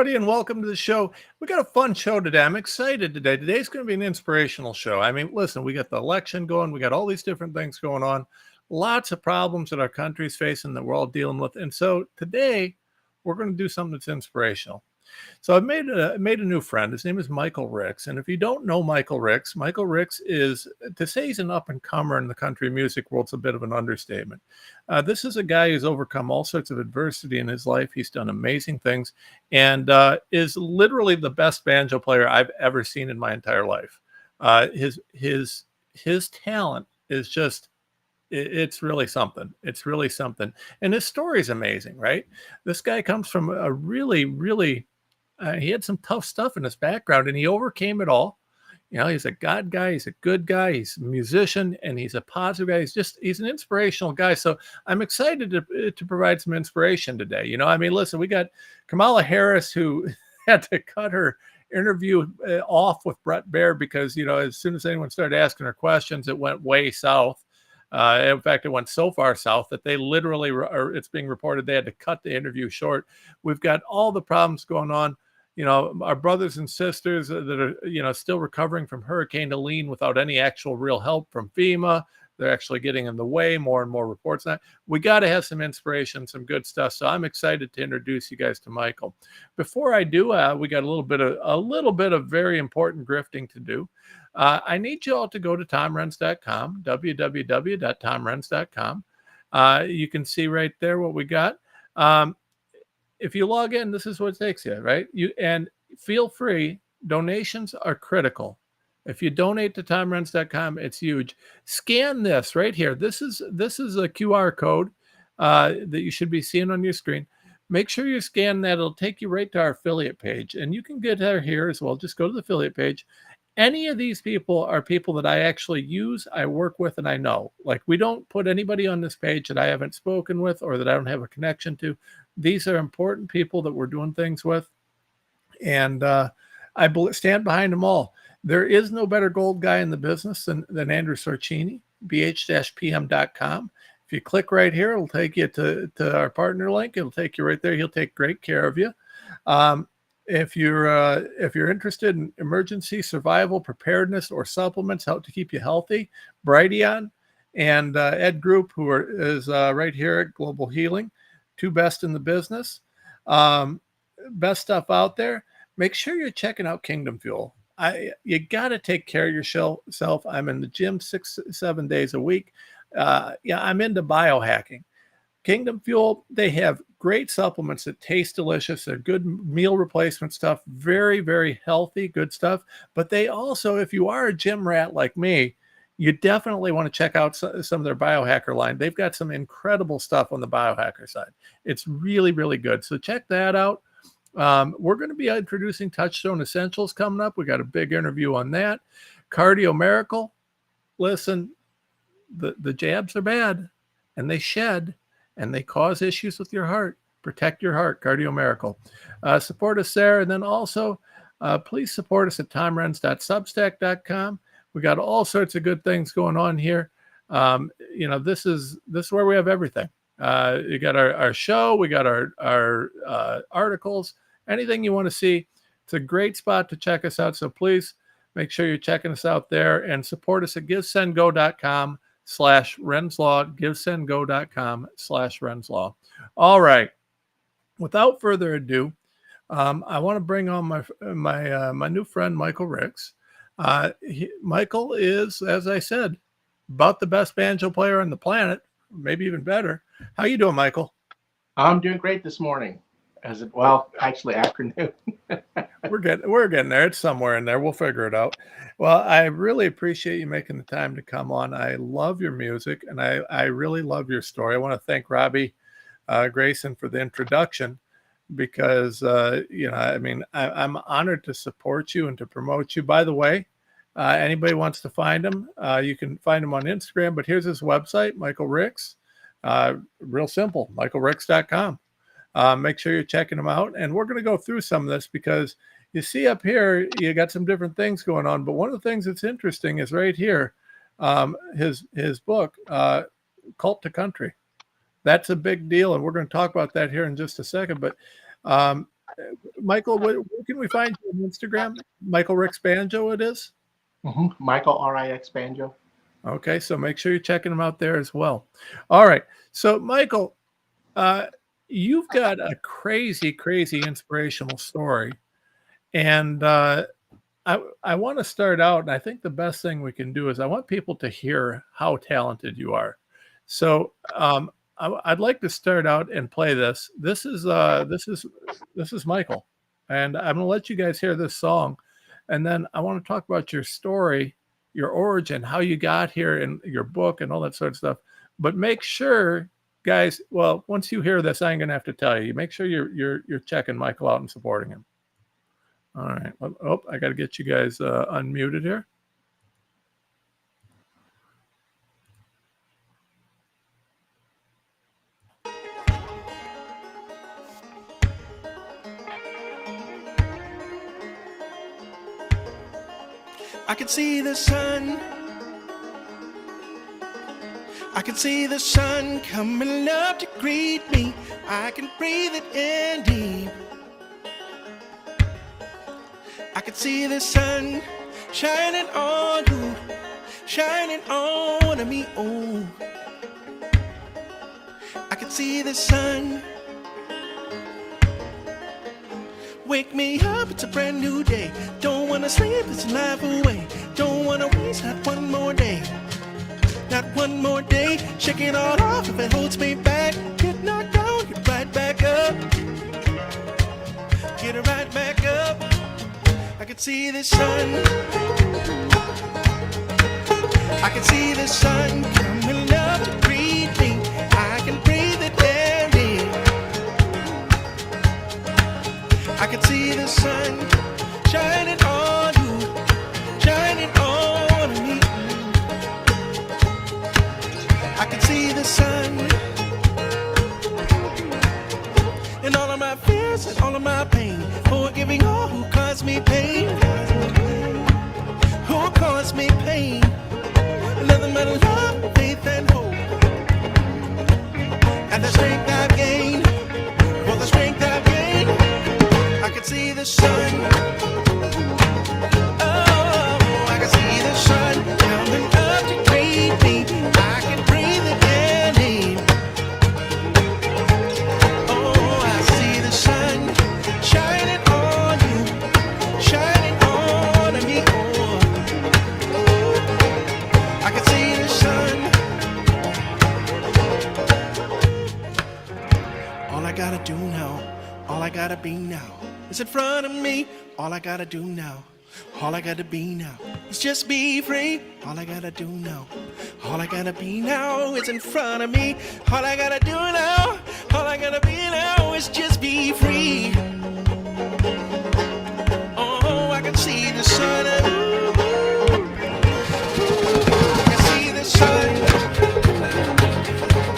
everybody, and welcome to the show. We got a fun show today. I'm excited today. Today's going to be an inspirational show. I mean, listen, we got the election going, we got all these different things going on, lots of problems that our country's facing that we're all dealing with. And so today, we're going to do something that's inspirational. So I've made a new friend. His name is Michael Ricks. And if you don't know Michael Ricks is, to say he's an up and comer in the country music world, it's a bit of an understatement. This is a guy who's overcome all sorts of adversity in his life. He's done amazing things, and is literally the best banjo player I've ever seen in my entire life. His talent is just, it's really something. It's really something. And his story is amazing, right? This guy comes from a really he had some tough stuff in his background, and he overcame it all. You know, he's a God guy, he's a good guy, he's a musician, and he's a positive guy. He's an inspirational guy. So I'm excited to provide some inspiration today. You know, I mean, listen, we got Kamala Harris, who had to cut her interview off with Brett Baer because, you know, as soon as anyone started asking her questions, it went way south. In fact, it went so far south that they literally, or it's being reported, they had to cut the interview short. We've got all the problems going on. You know, our brothers and sisters that are, you know, still recovering from Hurricane Helene without any actual real help from FEMA. They're actually getting in the way. More and more reports on that. We got to have some inspiration, some good stuff. So I'm excited to introduce you guys to Michael. Before I do, we got a little bit of very important grifting to do. I need you all to go to TomRenz.com, www.tomrenz.com. You can see right there what we got. If you log in, this is what it takes you, right? And feel free. Donations are critical. If you donate to TomRenz.com, it's huge. Scan this right here. This is a QR code that you should be seeing on your screen. Make sure you scan that. It'll take you right to our affiliate page, and you can get there here as well. Just go to the affiliate page. Any of these people are people that I actually use, I work with, and I know. Like, we don't put anybody on this page that I haven't spoken with or that I don't have a connection to. These are important people that we're doing things with, and I stand behind them all. There is no better gold guy in the business than Andrew Sorcini, bh-pm.com. If you click right here, it'll take you to our partner link. It'll take you right there. He'll take great care of you. If you're interested in emergency survival preparedness or supplements, help to keep you healthy, Brighteon and Ed Group, who is right here at Global Healing, two best in the business, best stuff out there. Make sure you're checking out Kingdom Fuel. You got to take care of yourself. I'm in the gym 6-7 days a week. I'm into biohacking. Kingdom Fuel, they have great supplements that taste delicious. They're good meal replacement stuff, very, very healthy, good stuff. But they also, if you are a gym rat like me, you definitely want to check out some of their biohacker line. They've got some incredible stuff on the biohacker side. It's really, really good. So check that out. We're going to be introducing Touchstone Essentials coming up. We got a big interview on that. Cardio Miracle. Listen, the jabs are bad, and they shed, and they cause issues with your heart. Protect your heart. Cardio Miracle. Support us there, and then also please support us at tomrenz.substack.com. We got all sorts of good things going on here. You know, this is where we have everything. You got our show, we got our articles, anything you want to see. It's a great spot to check us out. So please make sure you're checking us out there and support us at givesendgo.com/Renslaw, givesendgo.com/Renslaw. All right. Without further ado, I want to bring on my new friend, Michael Ricks. Michael is, as I said, about the best banjo player on the planet, maybe even better. How you doing, Michael? I'm doing great this morning. Actually afternoon. We're getting there. It's somewhere in there. We'll figure it out. Well, I really appreciate you making the time to come on. I love your music, and I really love your story. I want to thank Robbie Grayson for the introduction, because you know, I mean, I'm honored to support you and to promote you. By the way, anybody wants to find him, you can find him on Instagram, but here's his website, Michael Ricks. Real simple, michaelricks.com. Make sure you're checking him out, and we're going to go through some of this because you see up here, you got some different things going on, but one of the things that's interesting is right here, his book, Cult to Country. That's a big deal, and we're going to talk about that here in just a second. But Michael, where can we find you on Instagram? Michael Ricks Banjo, it is. Michael RIX Banjo. Okay, so make sure you're checking them out there as well. All right, so Michael, you've got a crazy, crazy inspirational story, and I want to start out, and I think the best thing we can do is I want people to hear how talented you are. So I'd like to start out and play this. This is Michael, and I'm going to let you guys hear this song, and then I want to talk about your story, your origin, how you got here, and your book, and all that sort of stuff. But make sure, guys. Well, once you hear this, I ain't going to have to tell you. Make sure you're checking Michael out and supporting him. All right. Oh, I got to get you guys unmuted here. I can see the sun. I can see the sun coming up to greet me. I can breathe it in deep. I can see the sun shining on you, shining on me. Oh, I can see the sun. Wake me up, it's a brand new day. Don't wanna sleep, it's life away. Don't wanna waste not one more day. Not one more day. Shake it all off if it holds me back. Get knocked down, get right back up. Get right back up. I can see the sun. I can see the sun coming up to greet me. I can breathe it in. I can see the sun shining on you, shining on me. I can see the sun and all of my fears and all of my pain. Forgiving all who caused me pain. Who caused me pain. Nothing but love, faith, and hope. And the strength I've gained, for the strength I've gained, I can see the sun. Oh, I can see the sun coming up to greet me. I can breathe again. Oh, I see the sun shining on you, shining on me. Oh, I can see the sun. All I gotta do now, all I gotta be now is in front of me. All I gotta do now, all I gotta be now is just be free. All I gotta do now, all I gotta be now is in front of me. All I gotta do now, all I gotta be now is just be free. Oh, I can see the sun. I can see the sun.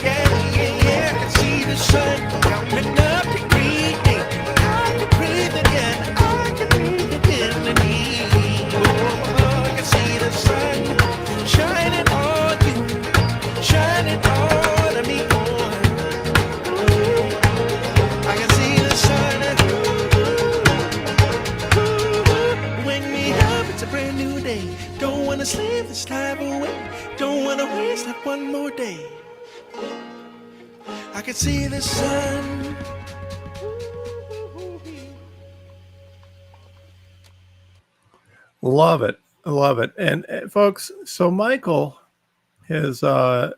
Yeah, yeah, yeah. I can see the sun coming up to greet me. I can breathe again. I can breathe again in me. Oh, I can see the sun shining on you, shining on me. Oh, I can see the sun. Wake me up, it's a brand new day. Don't wanna sleep this time away. Don't wanna waste not one more day. I can see the sun. Love it. Love it. And folks, so Michael is like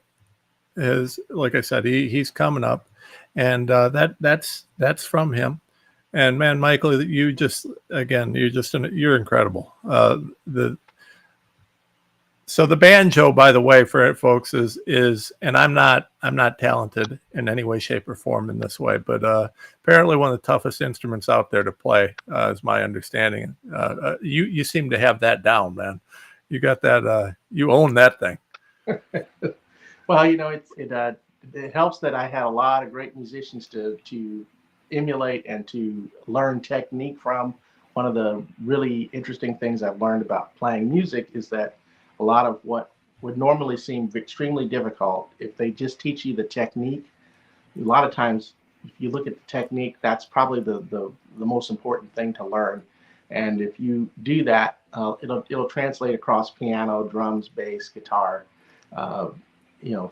I said, he's coming up, and that's from him. And man, Michael, you just again, you're incredible. So the banjo, by the way, for it, folks, is and I'm not talented in any way, shape, or form in this way, but apparently one of the toughest instruments out there to play, is my understanding. You seem to have that down, man. You got that. You own that thing. Well, it helps that I had a lot of great musicians to emulate and to learn technique from. One of the really interesting things I've learned about playing music is that a lot of what would normally seem extremely difficult, if they just teach you the technique, a lot of times if you look at the technique, that's probably the most important thing to learn. And if you do that, it'll translate across piano, drums, bass, guitar, uh,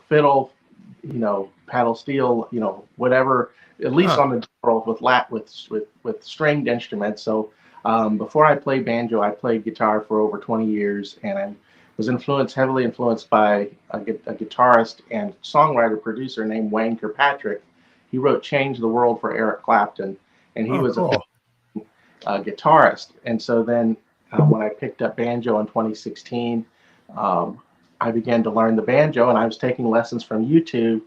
fiddle, paddle steel, whatever. At least Huh. on the general with stringed instruments. So before I played banjo, I played guitar for over 20 years, and I was heavily influenced by a guitarist and songwriter producer named Wayne Kirkpatrick. He wrote "Change the World" for Eric Clapton, and he Oh, was cool. a guitarist. And so then when I picked up banjo in 2016, um, I began to learn the banjo, and I was taking lessons from YouTube,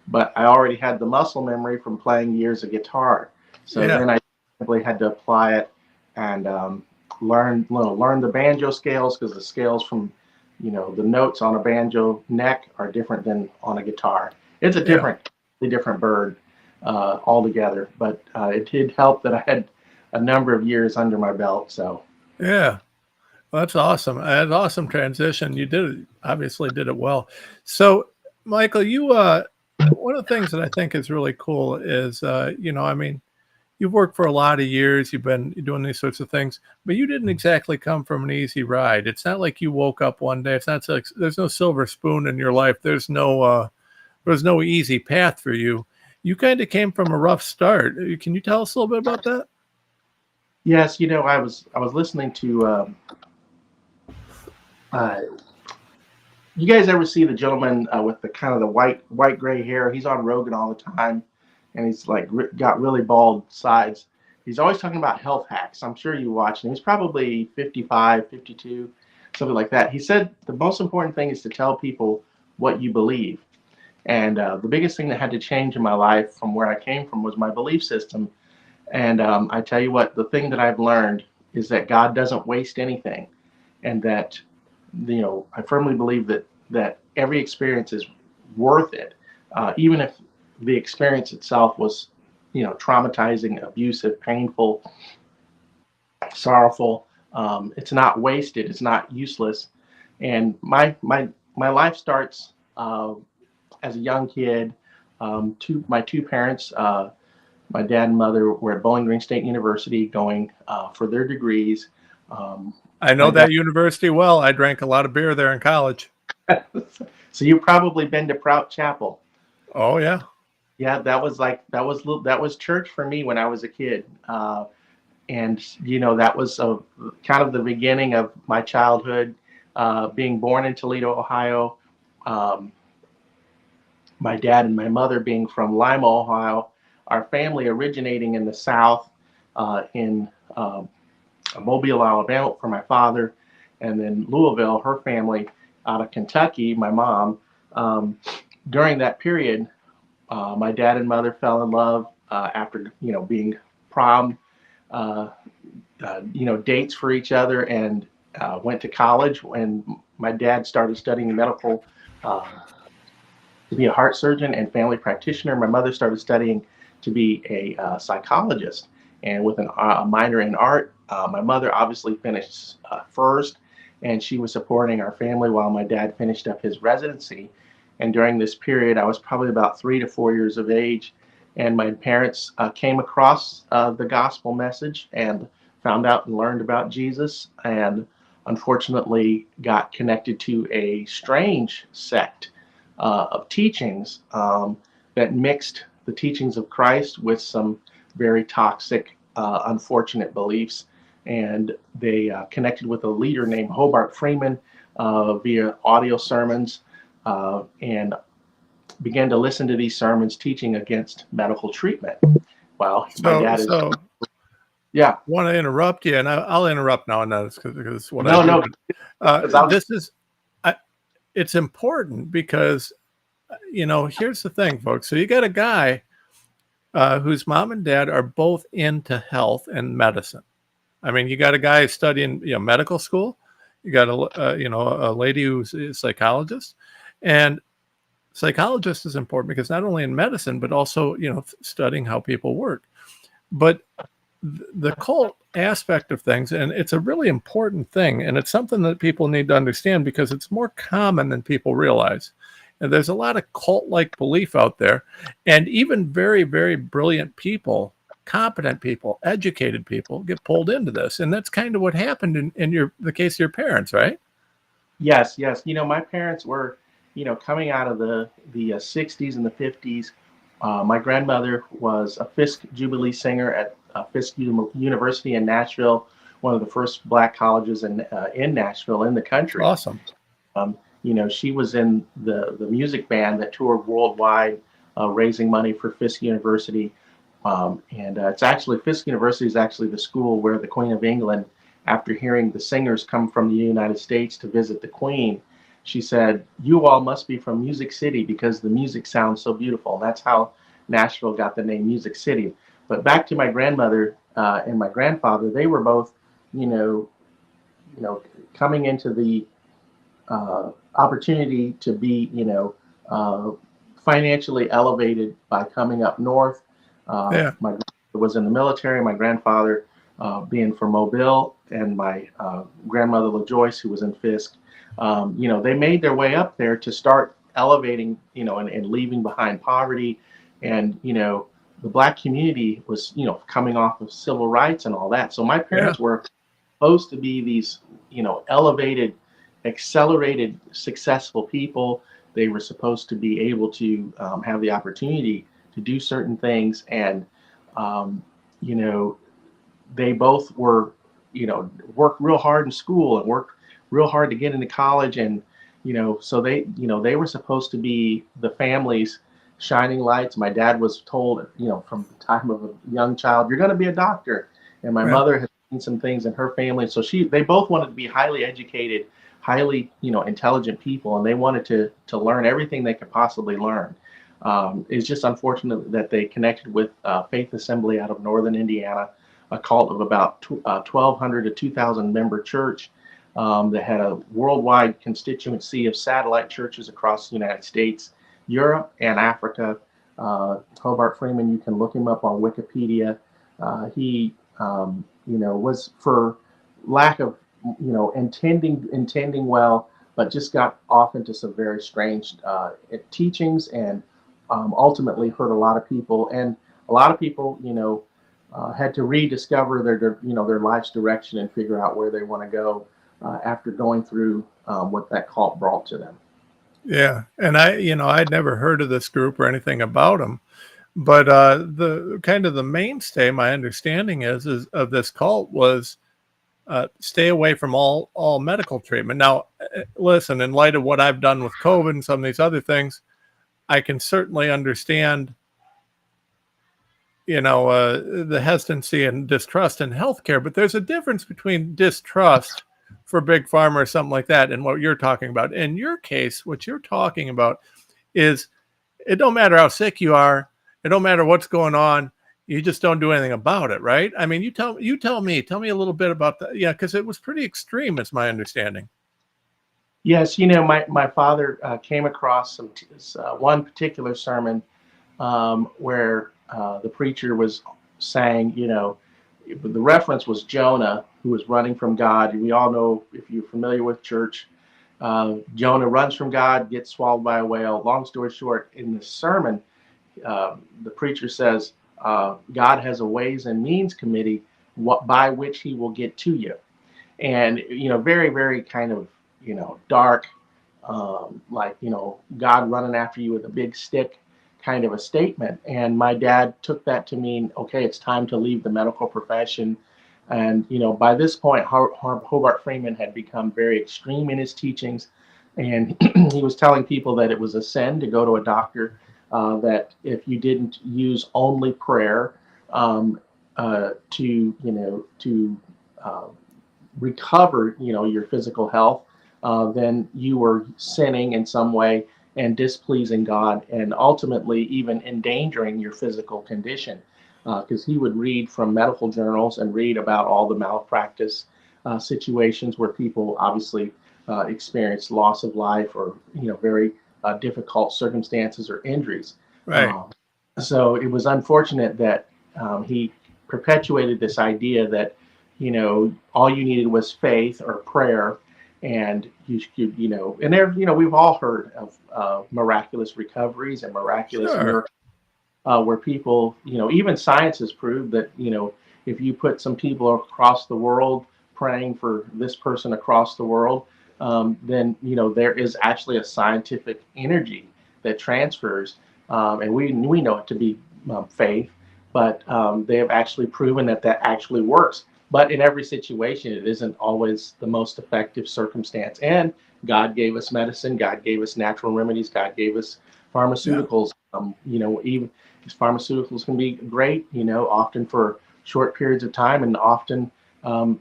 but I already had the muscle memory from playing years of guitar. So Yeah. then I simply had to apply it and learn the banjo scales, because the scales from the notes on a banjo neck are different than on a guitar. It's a Yeah. different bird altogether. But it did help that I had a number of years under my belt. So Yeah. Well, that's awesome. That's an awesome transition. You obviously did it well. So, Michael, one of the things that I think is really cool is, I mean, you've worked for a lot of years. You've been doing these sorts of things, but you didn't exactly come from an easy ride. It's not like you woke up one day. It's not like there's no silver spoon in your life. There's no easy path for you. You kind of came from a rough start. Can you tell us a little bit about that? yes, I was listening to. You guys ever see the gentleman with the kind of the white gray hair? He's on Rogan all the time, and he's like got really bald sides. He's always talking about health hacks. I'm sure you watched him. He's probably 55, 52, something like that. He said the most important thing is to tell people what you believe. And the biggest thing that had to change in my life from where I came from was my belief system. And I tell you what, the thing that I've learned is that God doesn't waste anything, and that I firmly believe that every experience is worth it, even if the experience itself was, traumatizing, abusive, painful, sorrowful. It's not wasted. It's not useless. And my life starts as a young kid. My two parents, my dad and mother, were at Bowling Green State University going for their degrees. I know My that university well. I drank a lot of beer there in college. So you've probably been to Prout Chapel. Oh yeah. Yeah, that was church for me when I was a kid, and that was kind of the beginning of my childhood. Being born in Toledo, Ohio, my dad and my mother being from Lima, Ohio, our family originating in the South, in Mobile, Alabama, for my father, and then Louisville, her family out of Kentucky, my mom. During that period, my dad and mother fell in love after being prom, dates for each other, and went to college. When my dad started studying medical to be a heart surgeon and family practitioner, my mother started studying to be a psychologist, and with a minor in art. My mother obviously finished first, and she was supporting our family while my dad finished up his residency. And during this period, I was probably about 3 to 4 years of age, and my parents came across the gospel message and found out and learned about Jesus, and unfortunately got connected to a strange sect of teachings that mixed the teachings of Christ with some very toxic, unfortunate beliefs. And they connected with a leader named Hobart Freeman via audio sermons, and began to listen to these sermons teaching against medical treatment. Well, my dad is, yeah. Want to interrupt you, and I'll interrupt now and then because what No, I do. no. It's important because here's the thing, folks. So you got a guy whose mom and dad are both into health and medicine. I mean, you got a guy studying medical school. You got a lady who's a psychologist, and psychologist is important because not only in medicine but also studying how people work. But the cult aspect of things, and it's a really important thing, and it's something that people need to understand because it's more common than people realize. And there's a lot of cult-like belief out there, and even very, very brilliant people, competent people, educated people get pulled into this. And that's kind of what happened in the case of your parents, right? Yes, yes. My parents were, coming out of the 60s and the 50s. My grandmother was a Fisk Jubilee singer at Fisk University in Nashville, one of the first black colleges in Nashville, in the country. Awesome. She was in the music band that toured worldwide, raising money for Fisk University. And it's actually, Fisk University is actually the school where the Queen of England, after hearing the singers come from the United States to visit the Queen, she said, "You all must be from Music City because the music sounds so beautiful." And that's how Nashville got the name Music City. But back to my grandmother and my grandfather, they were both, coming into the opportunity to be, financially elevated by coming up north. Yeah. My grandmother was in the military. My grandfather being from Mobile, and my grandmother LaJoyce, who was in Fisk. They made their way up there to start elevating, and leaving behind poverty. And, the black community was, coming off of civil rights and all that. So my parents were supposed to be these, elevated, accelerated, successful people. They were supposed to be able to have the opportunity to do certain things. And, they both were, worked real hard in school and worked real hard to get into college. And, so they were supposed to be the family's shining lights. My dad was told, from the time of a young child, "You're going to be a doctor." And my mother had seen some things in her family. So they both wanted to be highly educated, highly, intelligent people. And they wanted to learn everything they could possibly learn. It's just unfortunate that they connected with Faith Assembly out of Northern Indiana, a cult of about 1,200 to 2,000 member church that had a worldwide constituency of satellite churches across the United States, Europe, and Africa. Hobart Freeman, you can look him up on Wikipedia. He, was, for lack of, intending well, but just got off into some very strange teachings, and ultimately hurt a lot of people. And a lot of people, had to rediscover their life's direction and figure out where they want to go after going through what that cult brought to them. Yeah. And I'd never heard of this group or anything about them, but the kind of the mainstay, my understanding is of this cult was stay away from all medical treatment. Now, listen, in light of what I've done with COVID and some of these other things, I can certainly understand, the hesitancy and distrust in healthcare, but there's a difference between distrust for big pharma or something like that and what you're talking about. In your case, what you're talking about is it don't matter how sick you are, it don't matter what's going on, you just don't do anything about it, right? I mean, tell me a little bit about that. Yeah, because it was pretty extreme, is my understanding. Yes, my father came across one particular sermon where the preacher was saying, the reference was Jonah, who was running from God. We all know, if you're familiar with church, Jonah runs from God, gets swallowed by a whale. Long story short, in the sermon, the preacher says, God has a ways and means committee by which he will get to you. And, very, very kind of, dark, like, God running after you with a big stick kind of a statement. And my dad took that to mean, okay, it's time to leave the medical profession. And, by this point, Hobart Freeman had become very extreme in his teachings. And he was telling people that it was a sin to go to a doctor, that if you didn't use only prayer to recover, your physical health, then you were sinning in some way and displeasing God, and ultimately even endangering your physical condition. Because he would read from medical journals and read about all the malpractice situations where people obviously experience loss of life or very difficult circumstances or injuries. Right. So it was unfortunate that he perpetuated this idea that all you needed was faith or prayer, And you know, and there, you know, we've all heard of miraculous recoveries and miraculous Sure. miracles where people, you know, even science has proved that, you know, if you put some people across the world praying for this person across the world, then, you know, there is actually a scientific energy that transfers. And we know it to be faith, but they have actually proven that that actually works. But in every situation, it isn't always the most effective circumstance. And God gave us medicine, God gave us natural remedies, God gave us Yeah. pharmaceuticals. You know, even pharmaceuticals can be great, you know, often for short periods of time, and often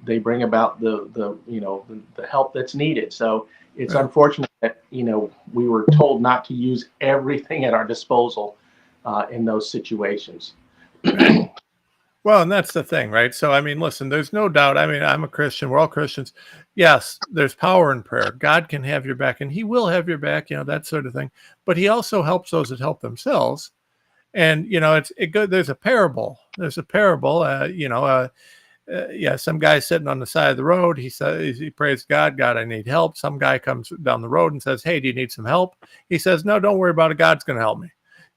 they bring about the you know the help that's needed. So it's Right. unfortunate that, you know, we were told not to use everything at our disposal in those situations. Right. Well, and that's the thing, right? So, I mean, listen, there's no doubt. I mean, I'm a Christian. We're all Christians. Yes, there's power in prayer. God can have your back, and He will have your back, you know, that sort of thing. But He also helps those that help themselves. And, you know, it good. There's a parable. There's a parable, yeah, some guy sitting on the side of the road. He says, he prays God, God, I need help. Some guy comes down the road and says, hey, do you need some help? He says, no, don't worry about it. God's going to help me.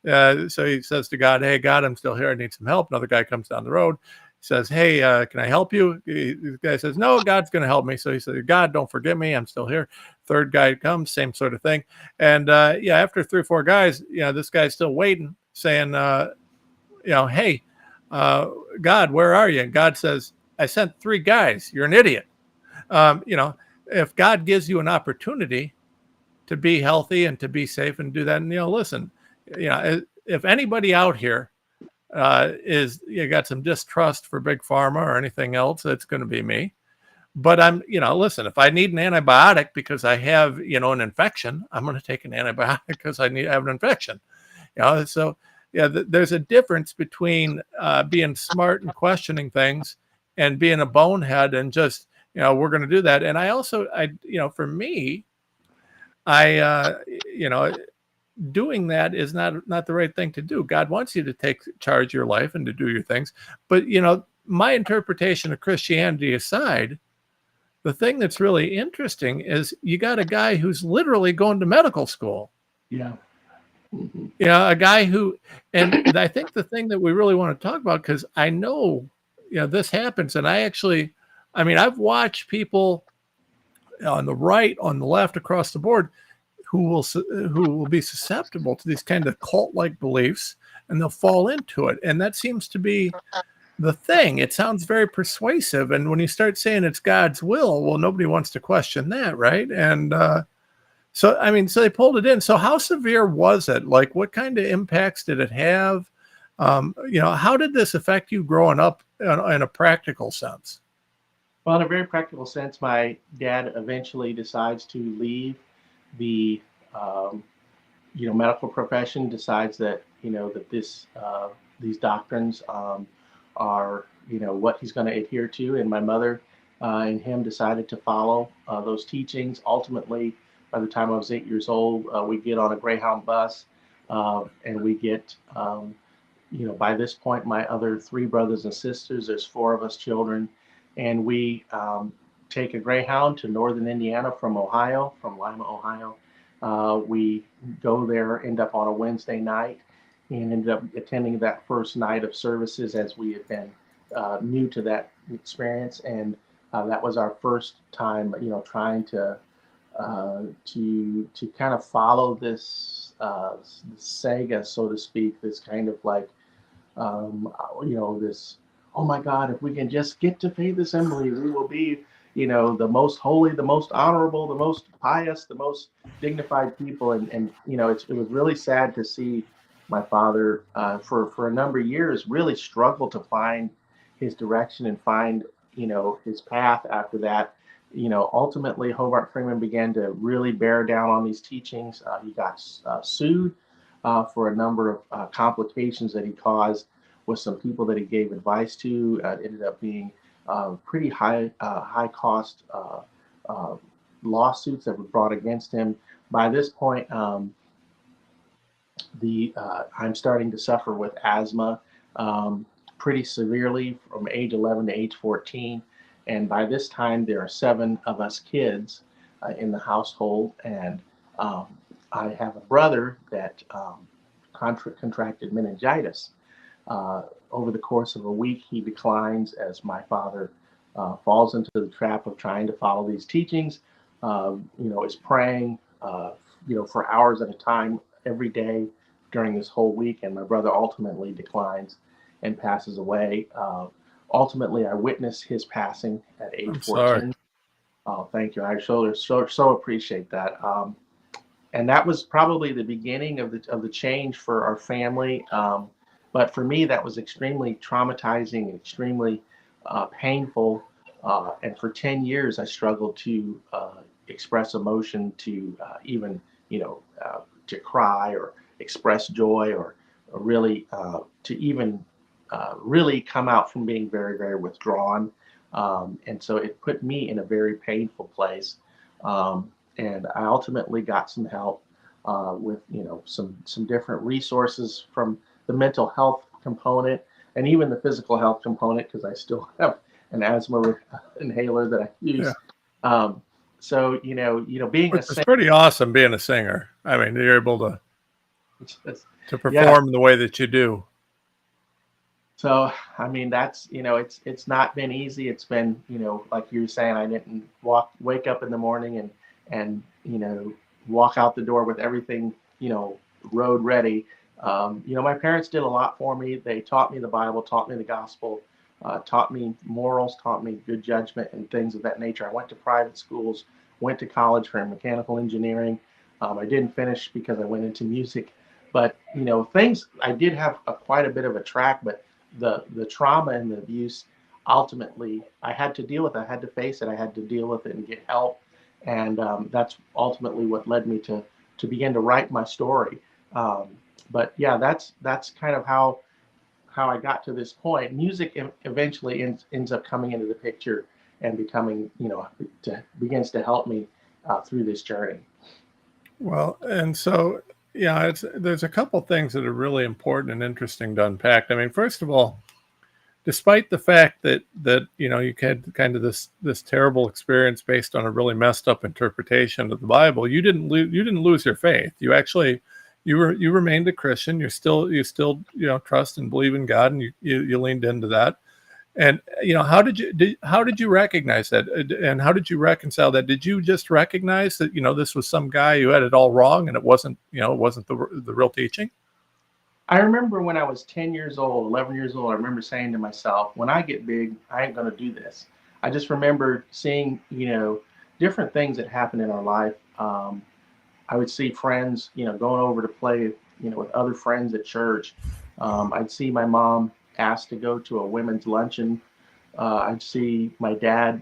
So he says to God, hey, God, I'm still here. I need some help. Another guy comes down the road. He says, hey, can I help you? The guy says, no, God's going to help me. So he says, God, don't forget me. I'm still here. Third guy comes, same sort of thing. And yeah, after 3 or 4 guys, you know, this guy's still waiting, saying, you know, hey, uh, God, where are you? And God says, I sent 3 guys. You're an idiot. You know, if God gives you an opportunity to be healthy and to be safe and do that, and, you know, listen, you know, if anybody out here is, you got some distrust for big pharma or anything else, it's going to be me. But I'm, you know, listen, if I need an antibiotic because I have, you know, an infection, I'm going to take an antibiotic because I have an infection. You know, so yeah, there's a difference between being smart and questioning things and being a bonehead and just, you know, we're going to do that. And you know, for me, you know, doing that is not the right thing to do. God wants you to take charge of your life and to do your things. But, you know, my interpretation of Christianity aside, the thing that's really interesting is you got a guy who's literally going to medical school. Yeah. Mm-hmm. Yeah, a guy who, and I think the thing that we really want to talk about, because I know, you know, this happens, and I mean, I've watched people on the right, on the left, across the board, who will be susceptible to these kind of cult-like beliefs, and they'll fall into it, and that seems to be the thing. It sounds very persuasive, and when you start saying it's God's will, well, nobody wants to question that, right? And so, I mean, so they pulled it in. So how severe was it? Like, what kind of impacts did it have? You know, how did this affect you growing up in a practical sense? Well, in a very practical sense, my dad eventually decides to leave the um, you know, medical profession, decides that, you know, that these doctrines are, you know, what he's going to adhere to. And my mother and him decided to follow those teachings. Ultimately, by the time I was 8 years old, we get on a Greyhound bus, and we get, you know, by this point, my other 3 brothers and sisters, there's 4 of us children, and we take a Greyhound to northern Indiana from Ohio, from Lima, Ohio. We go there, end up on a Wednesday night, and ended up attending that first night of services as we had been new to that experience. And that was our first time, you know, trying to kind of follow this saga, so to speak, this kind of like, you know, this, oh my God, if we can just get to Faith Assembly, we will be, you know, the most holy, the most honorable, the most pious, the most dignified people. And you know, it was really sad to see my father for a number of years really struggle to find his direction and find, you know, his path after that. You know, ultimately, Hobart Freeman began to really bear down on these teachings. He got sued for a number of complications that he caused with some people that he gave advice to. It ended up being pretty high cost uh, lawsuits that were brought against him. By this point, the I'm starting to suffer with asthma pretty severely from age 11 to age 14, and by this time there are 7 of us kids. in the household, and um, I have a brother that contracted meningitis. Over the course of a week, he declines as my father falls into the trap of trying to follow these teachings. Is praying, for hours at a time every day during this whole week, and my brother ultimately declines and passes away. Ultimately, I witnessed his passing at age I'm 14. sorry. Oh, thank you. I so appreciate that. And that was probably the beginning of the change for our family. But for me, that was extremely traumatizing, extremely painful. And for 10 years, I struggled to express emotion, to even, to cry or express joy, or really to even really come out from being very, very withdrawn. And so it put me in a very painful place. And I ultimately got some help with some different resources from the mental health component and even the physical health component, because I still have an asthma inhaler that I use. Yeah. So being a Which is pretty awesome being a singer. I mean, you're able to perform yeah. in the way that you do. So I mean, that's it's not been easy. It's been like you were saying, I didn't wake up in the morning and walk out the door with everything road ready. My parents did a lot for me. They taught me the Bible, taught me the gospel, taught me morals, taught me good judgment and things of that nature. I went to private schools, went to college for mechanical engineering. I didn't finish because I went into music, but things I did have quite a bit of a track, but the trauma and the abuse, ultimately I had to deal with it. I had to face it. I had to deal with it and get help, and that's ultimately what led me to begin to write my story. But yeah, that's kind of how I got to this point. Music eventually ends up coming into the picture and becoming begins to help me through this journey. Well, and so yeah, there's a couple things that are really important and interesting to unpack. I mean, first of all, despite the fact that you had kind of this terrible experience based on a really messed up interpretation of the Bible, you didn't lose your faith. You actually you remained a Christian. You still trust and believe in God, and you leaned into that. And how did you recognize that, and how did you reconcile that? Did you just recognize that this was some guy who had it all wrong, and it wasn't the real teaching? I remember when I was 10 years old, 11 years old, I remember saying to myself, when I get big, I ain't going to do this. I just remember seeing, different things that happen in our life. I would see friends, going over to play, with other friends at church. I'd see my mom asked to go to a women's luncheon. I'd see my dad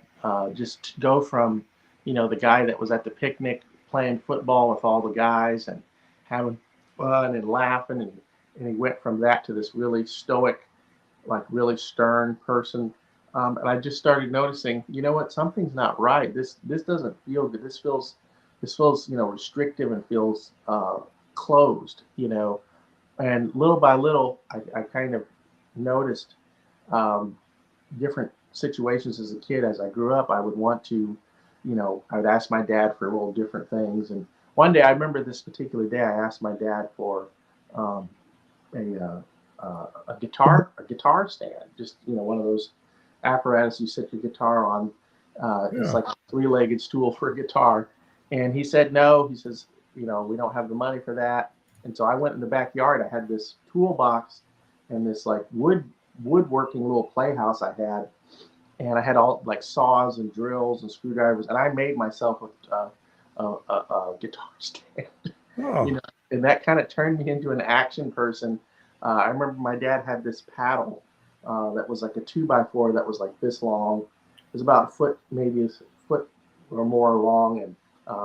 just go from, the guy that was at the picnic playing football with all the guys and having fun and laughing, and he went from that to this really stoic, like really stern person. And I just started noticing, what, something's not right. This doesn't feel good. This feels restrictive and feels closed. And little by little, I kind of noticed different situations as a kid. As I grew up, I would want to, I would ask my dad for little different things. And one day, I remember this particular day, I asked my dad for a guitar stand, just one of those apparatus you set your guitar on. It's like a three-legged stool for a guitar. And he said no. He says, we don't have the money for that. And so I went in the backyard. I had this toolbox and this like woodworking little playhouse I had, and I had all like saws and drills and screwdrivers, and I made myself a guitar stand. Oh. And that kind of turned me into an action person. I remember my dad had this paddle that was like a 2x4 that was like this long. It was about a foot, maybe a foot or more long, and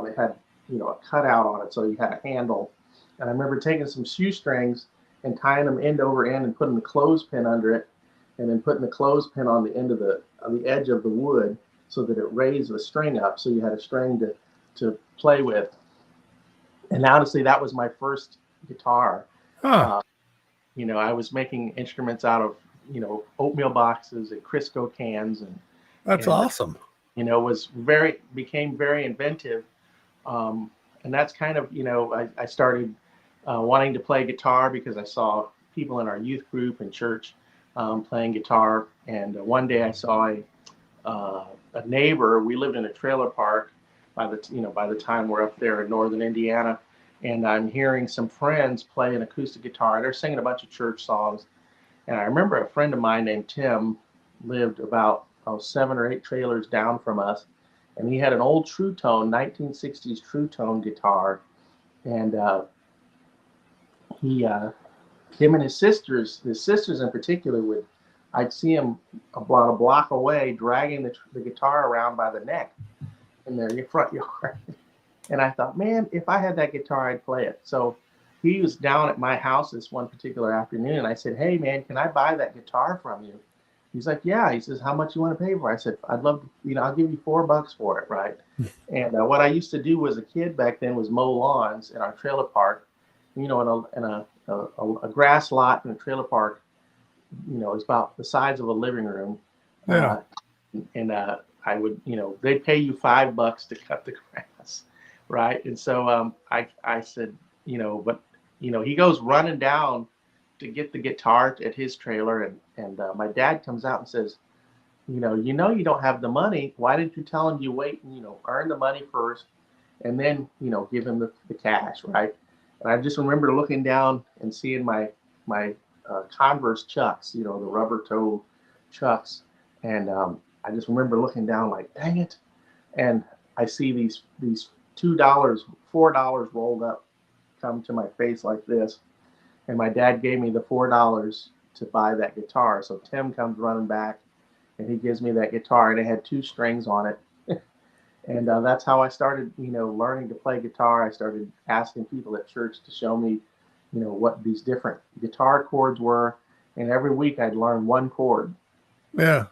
it had a cutout on it, so you had a handle. And I remember taking some shoestrings and tying them end over end and putting the clothespin under it, and then putting the clothespin on the end of on the edge of the wood so that it raised the string up, so you had a string to play with. And honestly, that was my first guitar. Huh. I was making instruments out of oatmeal boxes and Crisco cans, That's awesome. became very inventive. And that's kind of, I started wanting to play guitar because I saw people in our youth group and church playing guitar. And one day I saw a neighbor. We lived in a trailer park by the time we're up there in northern Indiana. And I'm hearing some friends play an acoustic guitar. They're singing a bunch of church songs. And I remember a friend of mine named Tim lived about 7 or 8 trailers down from us. And he had an old True Tone, 1960s True Tone guitar. And him and his sisters in particular, I'd see him about a block away dragging the guitar around by the neck in their front yard. And I thought, man, if I had that guitar, I'd play it. So he was down at my house this one particular afternoon. And I said, hey, man, can I buy that guitar from you? He's like, yeah. He says, how much you want to pay for it? I said, I'd love to, I'll give you $4 for it, right? And what I used to do as a kid back then was mow lawns in our trailer park. In a grass lot in a trailer park, it's about the size of a living room. Yeah. I would, they'd pay you $5 to cut the grass, right? And so I said, but he goes running down to get the guitar at his trailer, and my dad comes out and says, you don't have the money. Why didn't you tell him you wait and earn the money first, and then give him the cash, right? And I just remember looking down and seeing my Converse Chucks, the rubber toe Chucks, and I just remember looking down like, dang it, and I see these $2, $4 rolled up come to my face like this. And my dad gave me the $4 to buy that guitar. So Tim comes running back and he gives me that guitar, and it had 2 strings on it. And that's how I started, learning to play guitar. I started asking people at church to show me, what these different guitar chords were. And every week I'd learn one chord. Yeah.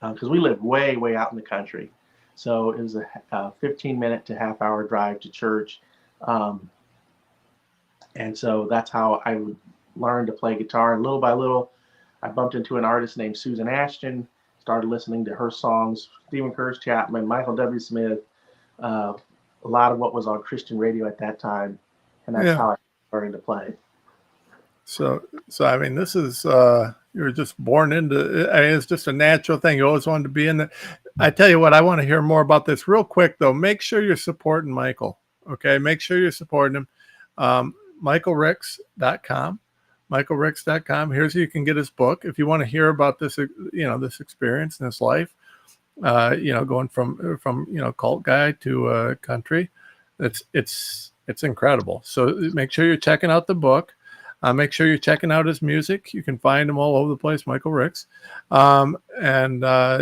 Because we live way, way out in the country. So it was a 15-minute to half-hour drive to church. And so that's how I would learn to play guitar. And little by little, I bumped into an artist named Susan Ashton, started listening to her songs, Stephen Curtis Chapman, Michael W. Smith, a lot of what was on Christian radio at that time. And that's how I started to play. So I mean, this is, you were just born into, it's just a natural thing. You always wanted to be in the, I tell you what, I want to hear more about this real quick though. Make sure you're supporting Michael. Okay. Make sure you're supporting him. MichaelRicks.com. MichaelRicks.com. Here's how you can get his book. If you want to hear about this, this experience in his life, going from cult guy to country, it's incredible. So make sure you're checking out the book. Make sure you're checking out his music. You can find him all over the place, Michael Ricks. And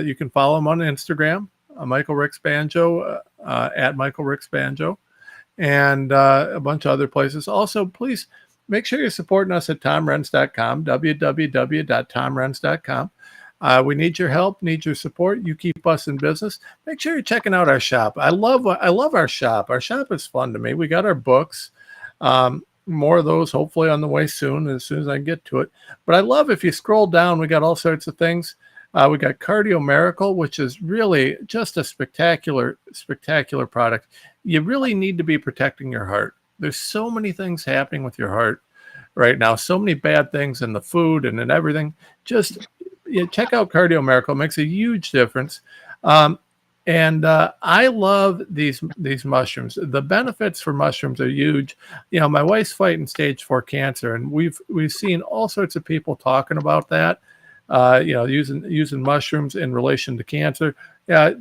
you can follow him on Instagram, Michael Ricks Banjo, at Michael Ricks Banjo, and a bunch of other places. Also, please make sure you're supporting us at TomRenz.com, www.tomrenz.com. We need your help, need your support. You keep us in business. Make sure you're checking out our shop. I love our shop. Our shop is fun to me. We got our books. More of those hopefully on the way soon, as soon as I can get to it. But I love, if you scroll down, we got all sorts of things. We got Cardio Miracle, which is really just a spectacular product. You really need to be protecting your heart. There's so many things happening with your heart right now. So many bad things in the food and in everything. Just check out Cardio Miracle. It makes a huge difference. And I love these mushrooms. The benefits for mushrooms are huge. My wife's fighting stage 4 cancer, and we've seen all sorts of people talking about that. Using mushrooms in relation to cancer. I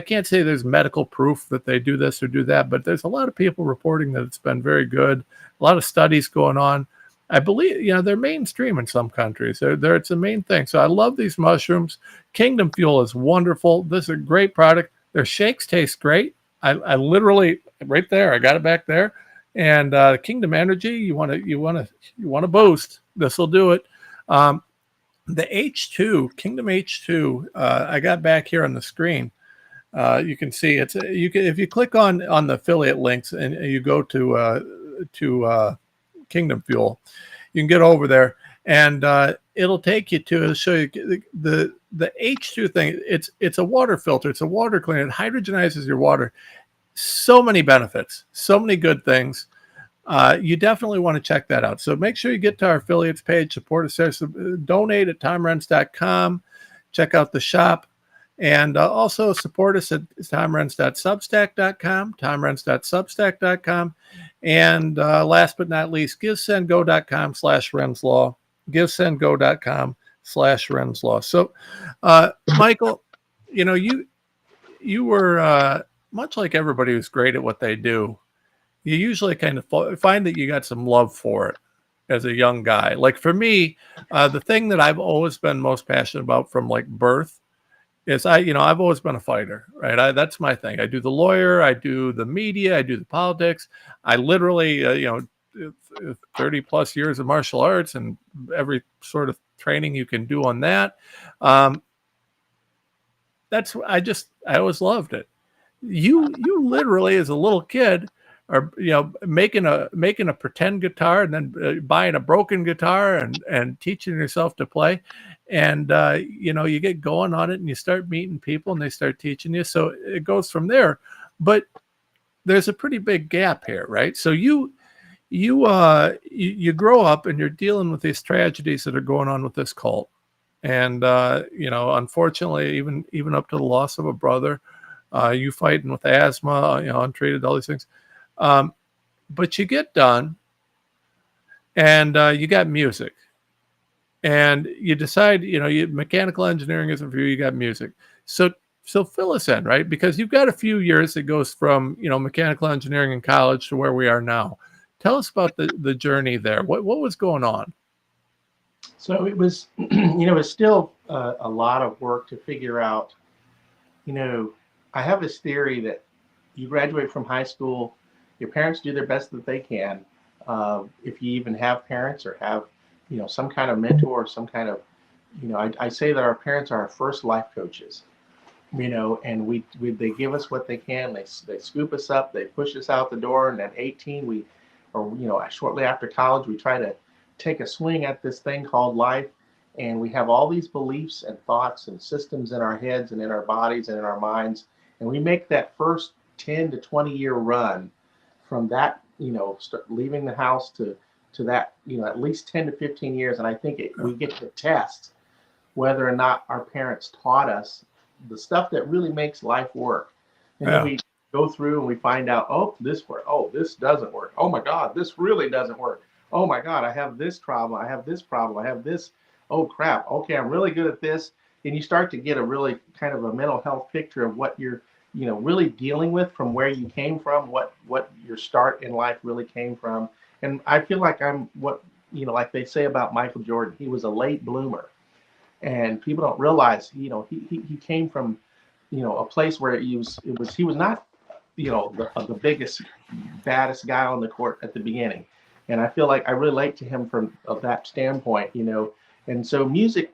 can't say there's medical proof that they do this or do that, but there's a lot of people reporting that it's been very good. A lot of studies going on. I believe, they're mainstream in some countries. It's a main thing. So I love these mushrooms. Kingdom Fuel is wonderful. This is a great product. Their shakes taste great. I literally, right there, I got it back there. And Kingdom Energy, you want to boost. This will do it. The H2, Kingdom H2, I got back here on the screen. You can see if you click on the affiliate links and you go to Kingdom Fuel, you can get over there, and it'll take you to show you the H2 thing, it's a water filter. It's a water cleaner. It hydrogenizes your water. So many benefits, so many good things. You definitely want to check that out. So make sure you get to our affiliates page, support us there, donate at TomRentz.com, check out the shop, and also support us at TomRentz.substack.com, TomRentz.substack.com, and last but not least, GiveSendGo.com/RensLaw, GiveSendGo.com/RensLaw. So, Michael, you were much like everybody who's great at what they do. You usually kind of find that you got some love for it as a young guy. Like for me, the thing that I've always been most passionate about from like birth is I've always been a fighter, right? That's my thing. I do the lawyer, I do the media, I do the politics. I literally, 30 plus years of martial arts and every sort of training you can do on that. I always loved it. You literally as a little kid are making a pretend guitar and then buying a broken guitar and teaching yourself to play, and you get going on it and you start meeting people and they start teaching you, so it goes from there. But there's a pretty big gap here, right? So you grow up and you're dealing with these tragedies that are going on with this cult, and unfortunately even up to the loss of a brother, you fighting with asthma, untreated, all these things. But you get done and you got music and you decide, mechanical engineering isn't for you, you got music. So fill us in, right? Because you've got a few years that goes from, mechanical engineering in college to where we are now. Tell us about the journey there. What was going on? So it was, it was still a lot of work to figure out, I have this theory that you graduate from high school, your parents do their best that they can. If you even have parents or have, some kind of mentor or some kind of, I say that our parents are our first life coaches, and they give us what they can. They scoop us up, they push us out the door, and at 18, shortly after college, we try to take a swing at this thing called life. And we have all these beliefs and thoughts and systems in our heads and in our bodies and in our minds. And we make that first 10 to 20 year run from that, start leaving the house to that, at least 10 to 15 years. And I think we get to test whether or not our parents taught us the stuff that really makes life work. And then we go through and we find out, oh, this works. Oh, this doesn't work. Oh my God, this really doesn't work. Oh my God, I have this problem. I have this problem. I have this. Oh crap. Okay, I'm really good at this. And you start to get a really kind of a mental health picture of what you're really dealing with from where you came from, what your start in life really came from. And I feel like I'm like they say about Michael Jordan, he was a late bloomer. And people don't realize, he came from, a place where he was not, the biggest, baddest guy on the court at the beginning. And I feel like I relate to him from that standpoint, And so music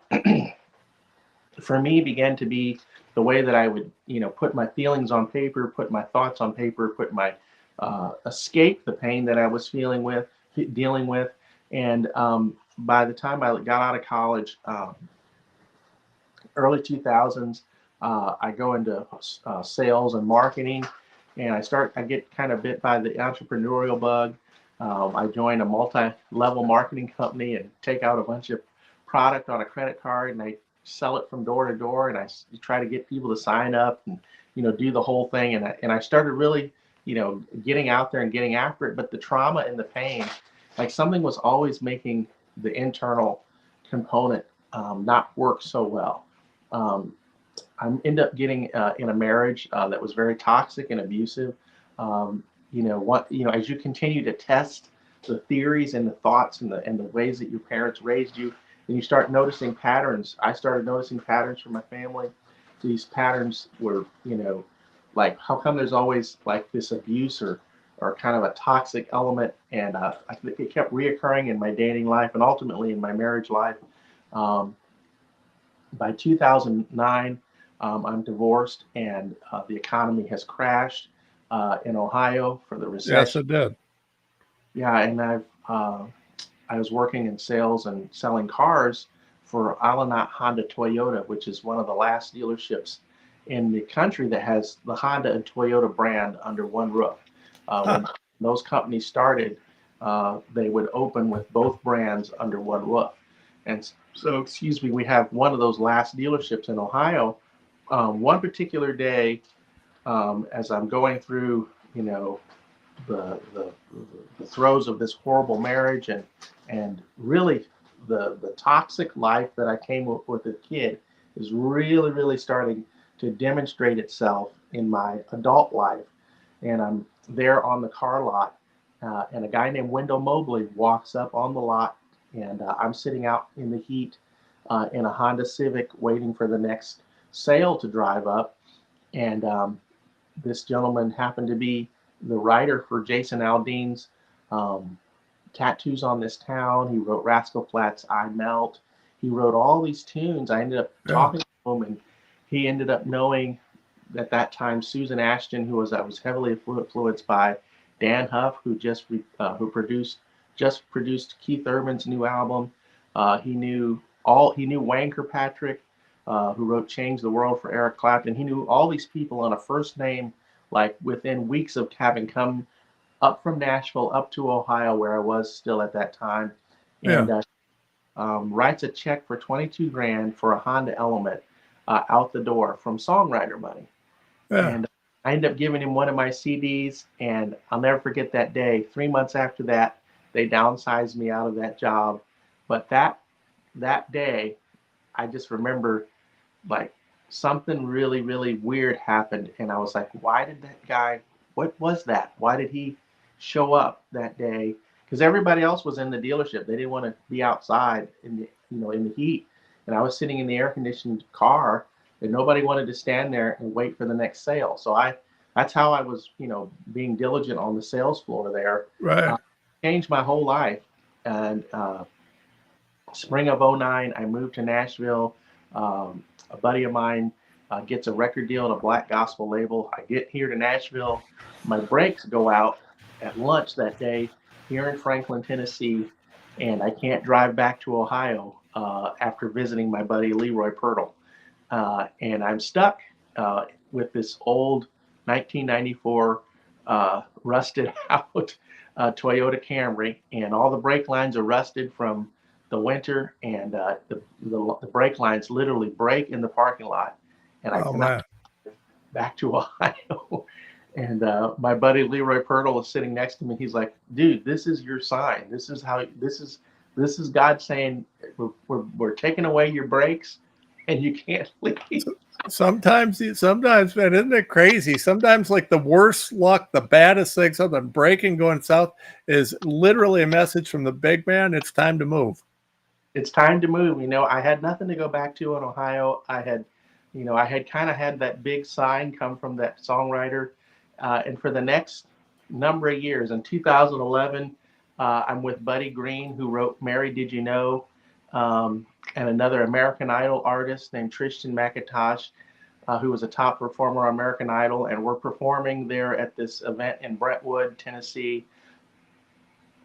for me began to be the way that I would, put my feelings on paper, put my thoughts on paper, put my escape the pain that I was dealing with. And by the time I got out of college, early 2000s, I go into sales and marketing, and I get kind of bit by the entrepreneurial bug. I join a multi-level marketing company and take out a bunch of product on a credit card, and I sell it from door to door, and I try to get people to sign up and do the whole thing. And I started really getting out there and getting after it. But the trauma and the pain, like something was always making the internal component not work so well. I ended up getting in a marriage that was very toxic and abusive. As you continue to test the theories and the thoughts and the ways that your parents raised you, and you start noticing patterns. I started noticing patterns from my family. These patterns were, like, how come there's always like this abuse or kind of a toxic element? And it kept reoccurring in my dating life and ultimately in my marriage life. By 2009, I'm divorced, and the economy has crashed in Ohio for the recession. Yes, it did. Yeah, and I was working in sales and selling cars for Alanat Honda Toyota, which is one of the last dealerships in the country that has the Honda and Toyota brand under one roof. When those companies started, they would open with both brands under one roof. And so, excuse me, we have one of those last dealerships in Ohio. One particular day, as I'm going through, you know, the throes of this horrible marriage and really the toxic life that I came up with as a kid is really starting to demonstrate itself in my adult life. And I'm there on the car lot, and a guy named Wendell Mobley walks up on the lot, and I'm sitting out in the heat in a Honda Civic waiting for the next sale to drive up. And this gentleman happened to be the writer for Jason Aldean's Tattoos on This Town. He wrote Rascal Flatts' I Melt. He wrote all these tunes. I ended up talking to him, and he ended up knowing at that time Susan Ashton, who was heavily influenced by Dan Huff, who produced Keith Urban's new album. He knew Wayne Kirkpatrick, who wrote Change the World for Eric Clapton. He knew all these people on a first name, like within weeks of having come up from Nashville up to Ohio, where I was still at that time, and writes a check for 22 grand for a Honda Element out the door from songwriter money. And I ended up giving him one of my CDs, and I'll never forget that day. 3 months after that, they downsized me out of that job. But that day, I just remember like something really weird happened, and I was like, why did that guy? What was that? Why did he show up that day? Because everybody else was in the dealership. They didn't want to be outside in the heat, and I was sitting in the air conditioned car, and nobody wanted to stand there and wait for the next sale. So that's how I was, being diligent on the sales floor there. Right. Changed my whole life. And spring of '09, I moved to Nashville. A buddy of mine gets a record deal at a Black Gospel label. I get here to Nashville. My brakes go out at lunch that day here in Franklin, Tennessee, and I can't drive back to Ohio after visiting my buddy Leroy Purtle. And I'm stuck with this old 1994 rusted out Toyota Camry, and all the brake lines are rusted from the winter, and the brake lines literally break in the parking lot, and I cannot get back to Ohio. And my buddy Leroy Purtle is sitting next to me. He's like, "Dude, this is your sign. This is God saying we're taking away your brakes, and you can't leave." Sometimes, man, isn't it crazy? Sometimes, like the worst luck, the baddest thing, something breaking going south, is literally a message from the big man. It's time to move. It's time to move. I had nothing to go back to in Ohio. I had kind of had that big sign come from that songwriter. And for the next number of years, in 2011, I'm with Buddy Green, who wrote Mary Did You Know? And another American Idol artist named Tristan McIntosh, who was a top performer on American Idol. And we're performing there at this event in Brentwood, Tennessee,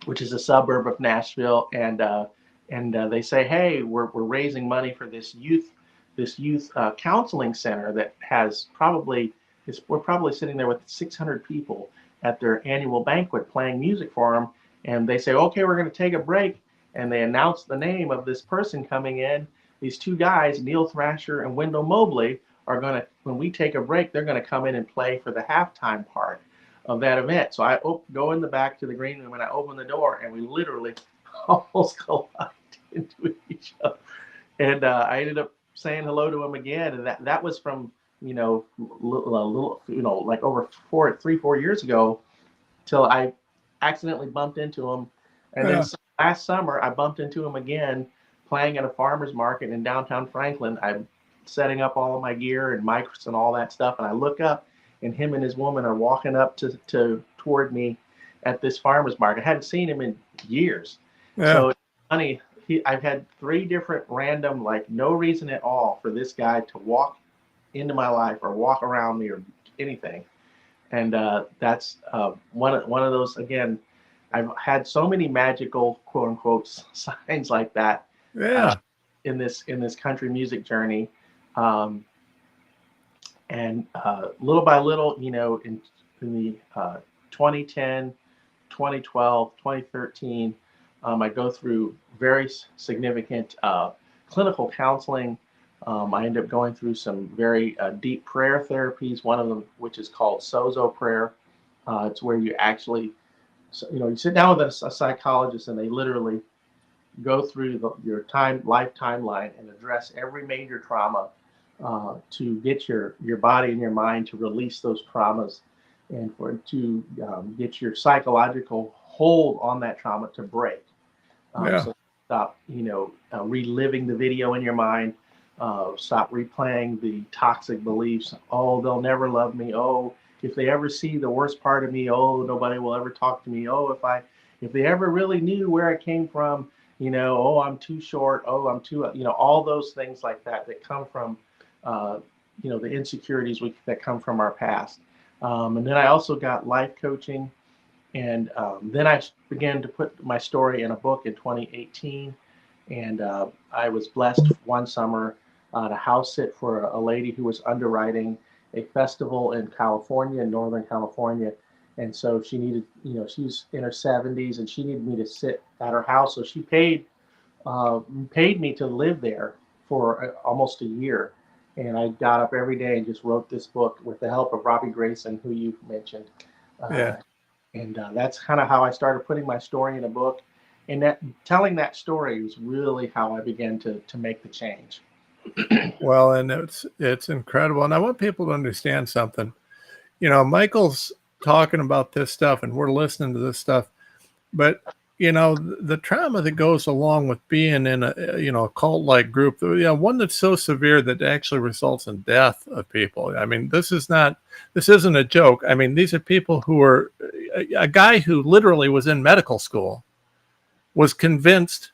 which is a suburb of Nashville. And they say, hey, we're raising money for this youth counseling center that has we're probably sitting there with 600 people at their annual banquet playing music for them. And they say, okay, we're going to take a break. And they announce the name of this person coming in. These two guys, Neil Thrasher and Wendell Mobley, are going to, when we take a break, they're going to come in and play for the halftime part of that event. So I go in the back to the green room, and I open the door, and we literally almost collided into each other. And I ended up saying hello to him again. And that was from, like over 4 years ago, till I accidentally bumped into him. And then last summer, I bumped into him again playing at a farmer's market in downtown Franklin. I'm setting up all of my gear and mics and all that stuff. And I look up, and him and his woman are walking up toward me at this farmer's market. I hadn't seen him in years. Yeah. So it's funny. I've had 3 different random, like no reason at all for this guy to walk into my life or walk around me or anything. And that's one of those, again, I've had so many magical, quote unquote, signs like that. Yeah. in this country music journey. Um, and little by little, in the 2010, 2012, 2013, I go through very significant clinical counseling. I end up going through some very deep prayer therapies, one of them which is called Sozo prayer. It's where you actually, you sit down with a psychologist and they literally go through your life timeline and address every major trauma to get your body and your mind to release those traumas, and to get your psychological hold on that trauma to break. Yeah. So stop, reliving the video in your mind. Stop replaying the toxic beliefs. Oh, they'll never love me. Oh, if they ever see the worst part of me, oh, nobody will ever talk to me. Oh, if they ever really knew where I came from, oh, I'm too short. Oh, I'm too, all those things like that come from, the insecurities that come from our past. And then I also got life coaching. And then I began to put my story in a book in 2018. And I was blessed one summer to house sit for a lady who was underwriting a festival in California, in Northern California. And so she needed, she's in her 70s and she needed me to sit at her house. So she paid me to live there for almost a year. And I got up every day and just wrote this book with the help of Robbie Grayson, who you mentioned. Yeah. And that's kind of how I started putting my story in a book. And that telling that story was really how I began to make the change. Well, and it's incredible. And I want people to understand something. Michael's talking about this stuff and we're listening to this stuff, but the trauma that goes along with being in a cult-like group, one that's so severe that actually results in death of people. I mean, this isn't a joke. I mean, these are people who are, a guy who literally was in medical school was convinced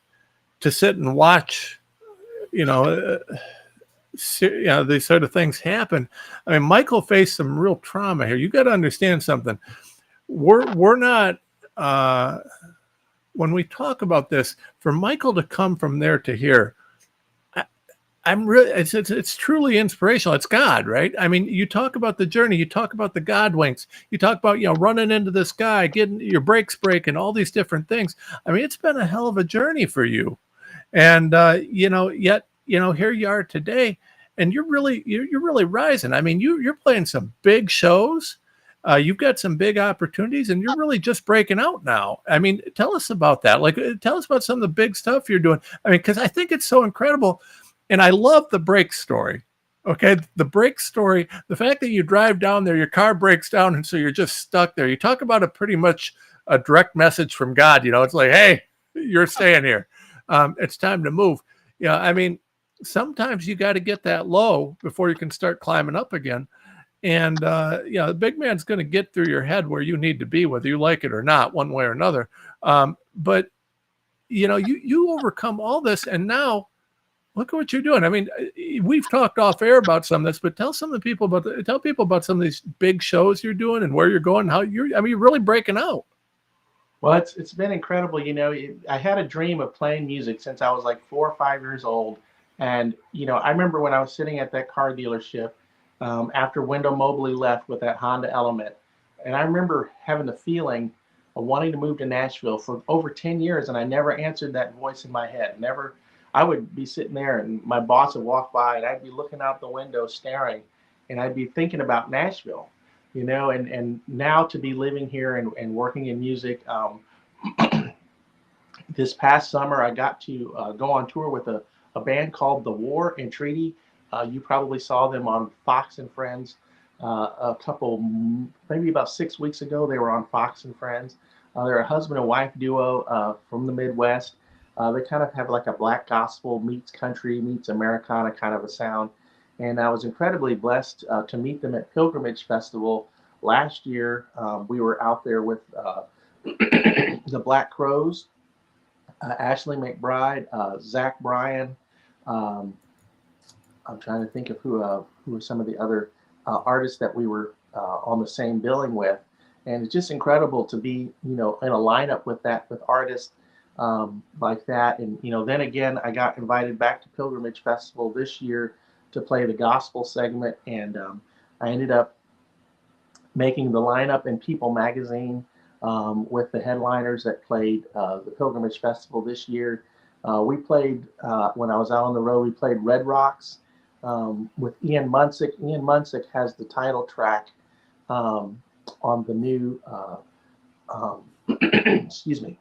to sit and watch, these sort of things happen. I mean, Michael faced some real trauma here. You got to understand something. We're not, when we talk about this, for Michael to come from there to here, I'm really, it's truly inspirational. It's God, right? I mean, you talk about the journey, you talk about the God winks, you talk about, running into this guy, getting your brakes breaking, all these different things. I mean, it's been a hell of a journey for you. And, yet, here you are today and you're really rising. I mean, you're playing some big shows. You've got some big opportunities and you're really just breaking out now. I mean, tell us about that. Like, tell us about some of the big stuff you're doing. I mean, because I think it's so incredible. And I love the brake story. Okay. The brake story, the fact that you drive down there, your car breaks down. And so you're just stuck there. You talk about pretty much a direct message from God. It's like, hey, you're staying here. It's time to move. I mean, sometimes you got to get that low before you can start climbing up again. And, the big man's going to get through your head where you need to be, whether you like it or not, one way or another. But, you overcome all this. And now look at what you're doing. I mean, we've talked off air about some of this, but tell people about some of these big shows you're doing and where you're going, you're really breaking out. Well, it's been incredible. I had a dream of playing music since I was like 4 or 5 years old. And, I remember when I was sitting at that car dealership after Wendell Mobley left with that Honda Element. And I remember having the feeling of wanting to move to Nashville for over 10 years. And I never answered that voice in my head. Never. I would be sitting there and my boss would walk by and I'd be looking out the window staring and I'd be thinking about Nashville, and now to be living here and working in music. This past summer, I got to go on tour with a band called The War and Treaty. You probably saw them on Fox and Friends maybe about 6 weeks ago. They were on Fox and Friends. They're a husband and wife duo from the Midwest. They kind of have like a black gospel meets country meets Americana kind of a sound. And I was incredibly blessed to meet them at Pilgrimage Festival last year. We were out there with the Black Crowes, Ashley McBride, Zach Bryan. I'm trying to think of who were some of the other artists that we were on the same billing with. And it's just incredible to be, in a lineup with artists like that. And, then again, I got invited back to Pilgrimage Festival this year to play the gospel segment. And I ended up making the lineup in People magazine with the headliners that played the Pilgrimage Festival this year. We played, when I was out on the road, we played Red Rocks with Ian Munsick. Ian Munsick has the title track on the new, excuse me,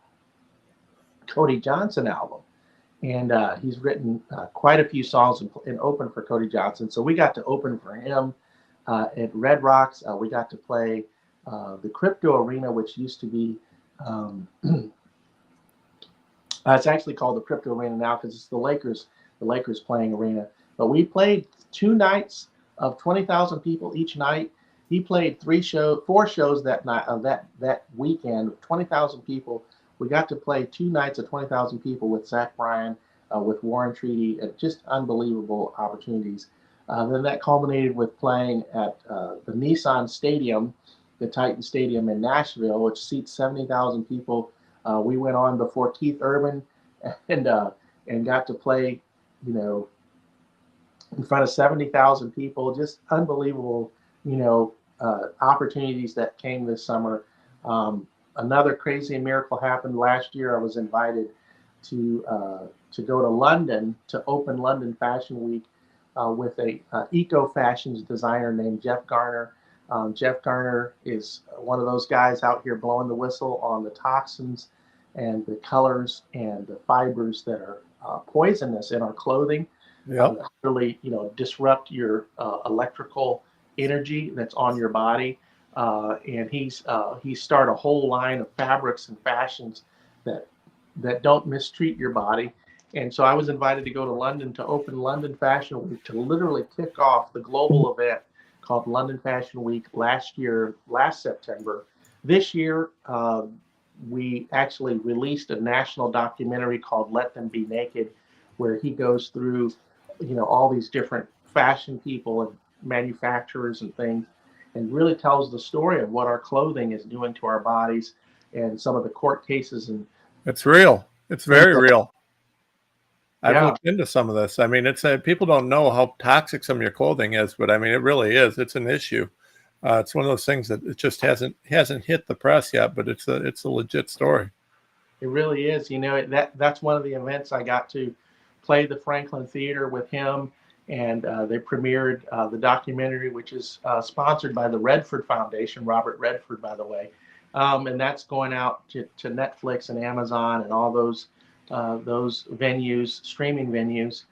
Cody Johnson album. And he's written quite a few songs and opened for Cody Johnson. So we got to open for him at Red Rocks. We got to play the Crypto Arena, which used to be, it's actually called the Crypto Arena now because it's the Lakers playing arena. But we played 2 nights of 20,000 people each night. He played 4 shows that night, that weekend, 20,000 people. We got to play 2 nights of 20,000 people with Zach Bryan, with Warren Treaty, just unbelievable opportunities. Then that culminated with playing at the Nissan Stadium, the Titan Stadium in Nashville, which seats 70,000 people. We went on before Keith Urban and got to play, in front of 70,000 people. Just unbelievable, opportunities that came this summer. Another crazy miracle happened last year. I was invited to go to London to open London Fashion Week with a eco fashions designer named Jeff Garner. Jeff Garner is one of those guys out here blowing the whistle on the toxins and the colors and the fibers that are poisonous in our clothing. Really, disrupt your electrical energy that's on your body. And he started a whole line of fabrics and fashions that don't mistreat your body. And so I was invited to go to London to open London Fashion Week, to literally kick off the global event called London Fashion Week last September. This year, we actually released a national documentary called Let Them Be Naked, where he goes through, all these different fashion people and manufacturers and things, and really tells the story of what our clothing is doing to our bodies and some of the court cases. And it's real. It's very real. I've looked into some of this. I mean, it's people don't know how toxic some of your clothing is, but I mean, it really is. It's an issue. It's one of those things that it just hasn't hit the press yet, but it's a legit story. It really is. That's one of the events I got to play the Franklin Theater with him, and they premiered the documentary, which is sponsored by the Redford Foundation, Robert Redford, by the way, and that's going out to Netflix and Amazon and all those venues, streaming venues,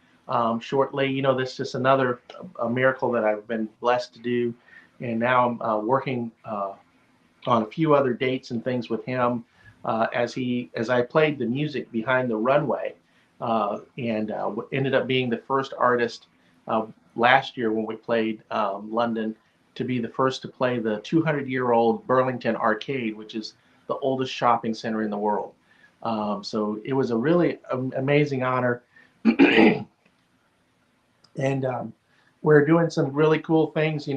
shortly. This is just another miracle that I've been blessed to do, and now I'm working on a few other dates and things with him as I played the music behind the runway, and ended up being the first artist last year when we played London to be the first to play the 200-year-old Burlington Arcade, which is the oldest shopping center in the world. So it was a really amazing honor. And we're doing some really cool things,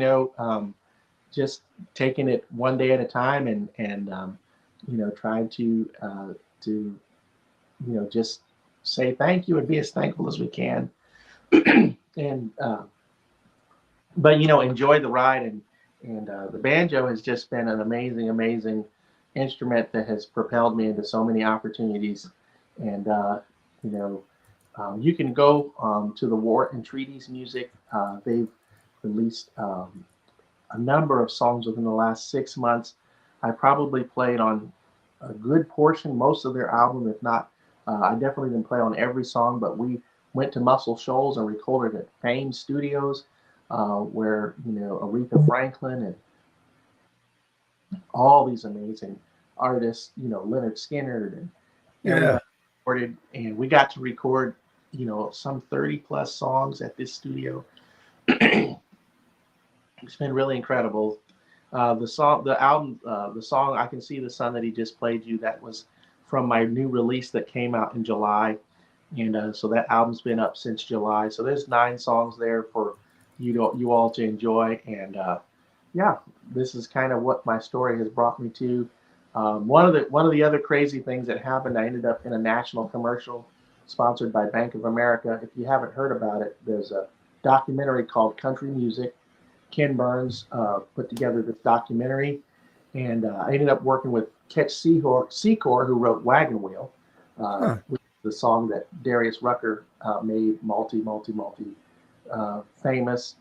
just taking it one day at a time and trying to just say thank you and be as thankful as we can. And but enjoy the ride, and the banjo has just been an amazing instrument that has propelled me into so many opportunities. And you can go to the War and Treaties Music. They've released a number of songs within the last 6 months. I probably played on a good portion, most of their album, if not. I definitely didn't play on every song, but we went to Muscle Shoals and recorded at Fame Studios, where Aretha Franklin and all these amazing artists, Leonard Skinner and everybody recorded, and we got to record, some 30 plus songs at this studio. It's been really incredible. The song I Can See the Sun that he just played you, that was from my new release that came out in July. And so that album's been up since July. So there's 9 songs there for you all to enjoy. And this is kind of what my story has brought me to. One of the other crazy things that happened, I ended up in a national commercial sponsored by Bank of America. If you haven't heard about it, there's a documentary called Country Music. Ken Burns put together this documentary, and I ended up working with Ketch Secor, who wrote Wagon Wheel, which is the song that Darius Rucker made multi famous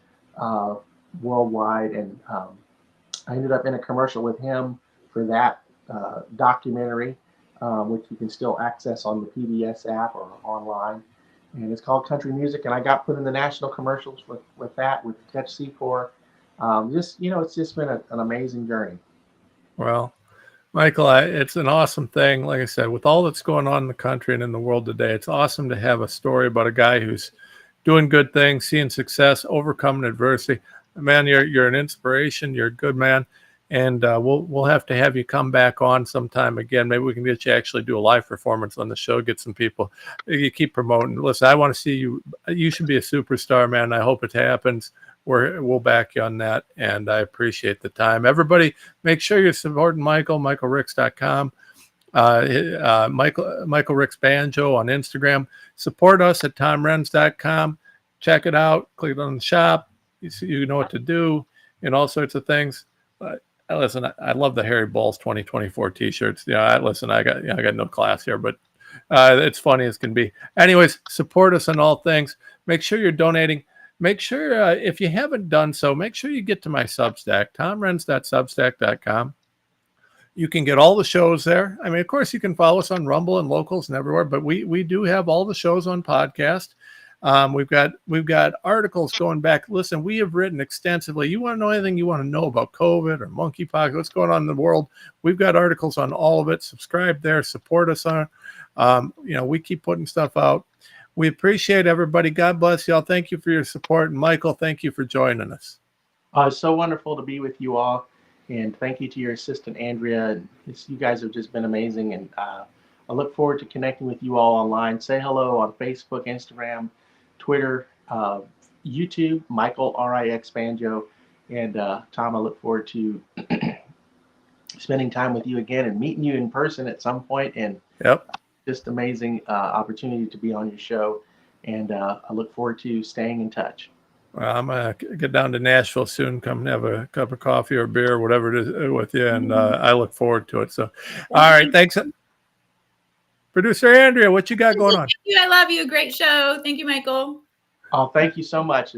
worldwide. And I ended up in a commercial with him for that documentary, which you can still access on the PBS app or online. And it's called Country Music. And I got put in the national commercials with that, with Ketch Secor. It's just been an amazing journey. Well, Michael, it's an awesome thing. Like I said, with all that's going on in the country and in the world today, it's awesome to have a story about a guy who's doing good things, seeing success, overcoming adversity. Man, you're an inspiration. You're a good man. And we'll have to have you come back on sometime again. Maybe we can get you actually do a live performance on the show, get some people. You keep promoting. Listen, I want to see you. You should be a superstar, man. I hope it happens. We'll back you on that, and I appreciate the time. Everybody, make sure you're supporting Michael, michaelricks.com, Michael Ricks Banjo on Instagram. Support us at tomrenz.com. Check it out. Click on the shop. You know what to do, and all sorts of things. Listen, I love the Harry Balls 2024 T-shirts. I got no class here, but it's funny as can be. Anyways, support us on all things. Make sure you're donating. Make sure, if you haven't done so, make sure you get to my Substack, tomrenz.substack.com. You can get all the shows there. I mean, of course, you can follow us on Rumble and Locals and everywhere, but we do have all the shows on podcast. We've got articles going back. Listen, we have written extensively. You want to know anything you want to know about COVID or monkeypox, what's going on in the world? We've got articles on all of it. Subscribe there. Support us on. We keep putting stuff out. We appreciate everybody. God bless y'all. Thank you for your support. And Michael, thank you for joining us. It's so wonderful to be with you all. And thank you to your assistant, Andrea. You guys have just been amazing. And I look forward to connecting with you all online. Say hello on Facebook, Instagram, Twitter, YouTube, Michael RIX Banjo. And Tom, I look forward to spending time with you again and meeting you in person at some point. And yep. Just amazing opportunity to be on your show, and I look forward to staying in touch. Well, I'm gonna get down to Nashville soon. Come and have a cup of coffee or beer, or whatever it is, with you, and I look forward to it. So, all right, thanks, producer Andrea. What you got going on? Thank you. I love you. Great show. Thank you, Michael. Oh, thank you so much.